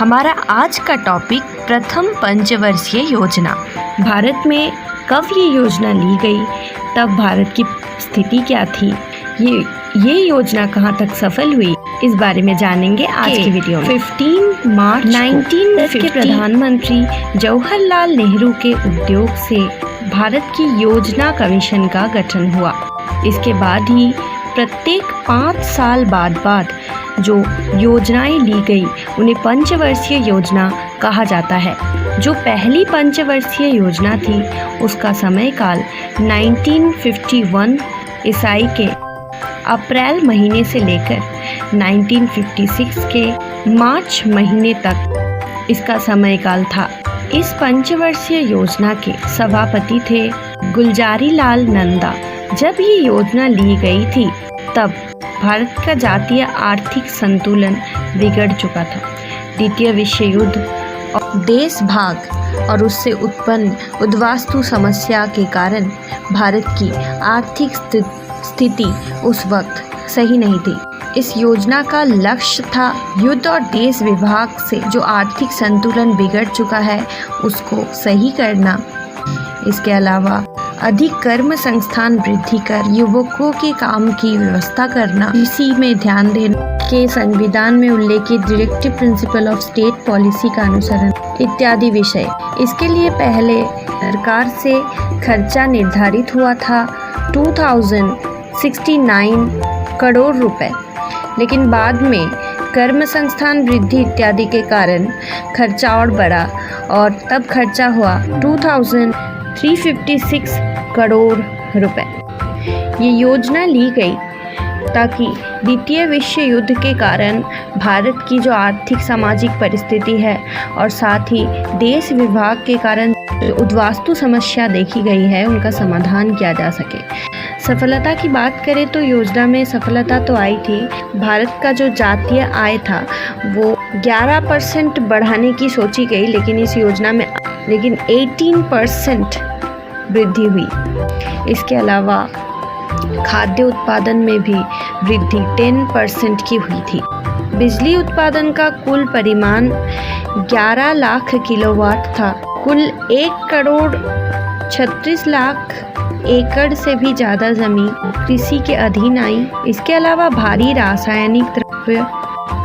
हमारा आज का टॉपिक प्रथम पंचवर्षीय योजना। भारत में कब ये योजना ली गई, तब भारत की स्थिति क्या थी, ये योजना कहाँ तक सफल हुई, इस बारे में जानेंगे आज की वीडियो में। 15 मार्च 1950 के प्रधानमंत्री जवाहरलाल नेहरू के उद्योग से भारत की योजना कमीशन का गठन हुआ। इसके बाद ही प्रत्येक 5 साल बाद जो योजनाएं ली गई उन्हें पंचवर्षीय योजना कहा जाता है। जो पहली पंचवर्षीय योजना थी उसका समयकाल 1951 ईसाई के अप्रैल महीने से लेकर 1956 के मार्च महीने तक इसका समयकाल था। इस पंचवर्षीय योजना के सभापति थे गुलजारी लाल नंदा। जब ये योजना ली गई थी तब भारत का जातीय आर्थिक संतुलन बिगड़ चुका था। द्वितीय विश्व युद्ध और देश भाग और उससे उत्पन्न उद्वास्तु समस्या के कारण भारत की आर्थिक स्थिति उस वक्त सही नहीं थी। इस योजना का लक्ष्य था युद्ध और देश विभाग से जो आर्थिक संतुलन बिगड़ चुका है उसको सही करना। इसके अलावा अधिक कर्म संस्थान वृद्धि कर युवकों के काम की व्यवस्था करना, इसी में ध्यान देना के संविधान में उल्लेखित directive principle of state policy का अनुसरण इत्यादि विषय। इसके लिए पहले सरकार से खर्चा निर्धारित हुआ था 2069 करोड़ रुपए, लेकिन बाद में कर्म संस्थान वृद्धि इत्यादि के कारण खर्चा और बढ़ा और तब खर्चा हुआ 2356 करोड़ रुपए। ये योजना ली गई ताकि द्वितीय विश्व युद्ध के कारण भारत की जो आर्थिक सामाजिक परिस्थिति है और साथ ही देश विभाग के कारण उद्वास्तु समस्या देखी गई है उनका समाधान किया जा सके। सफलता की बात करें तो योजना में सफलता तो आई थी। भारत का जो जातीय आय था वो 11% बढ़ाने की सोची गई, लेकिन इस योजना में 18% वृद्धि हुई। इसके अलावा खाद्य उत्पादन में भी वृद्धि 10% की हुई थी। बिजली उत्पादन का कुल परिमाण 11 लाख किलोवाट था। कुल 1 करोड़ 36 लाख एकड़ से भी ज़्यादा जमीन कृषि के अधीन आई। इसके अलावा भारी रासायनिक द्रव्य,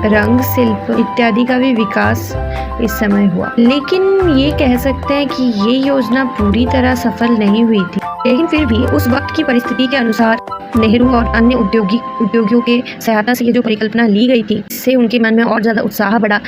रंग, शिल्प इत्यादि का भी विकास इस समय हुआ। लेकिन ये कह सकते हैं कि ये योजना पूरी तरह सफल नहीं हुई थी, लेकिन फिर भी उस वक्त की परिस्थिति के अनुसार नेहरू और अन्य उद्योगियों के सहायता से ये जो परिकल्पना ली गई थी, इससे उनके मन में और ज़्यादा उत्साह बढ़ा।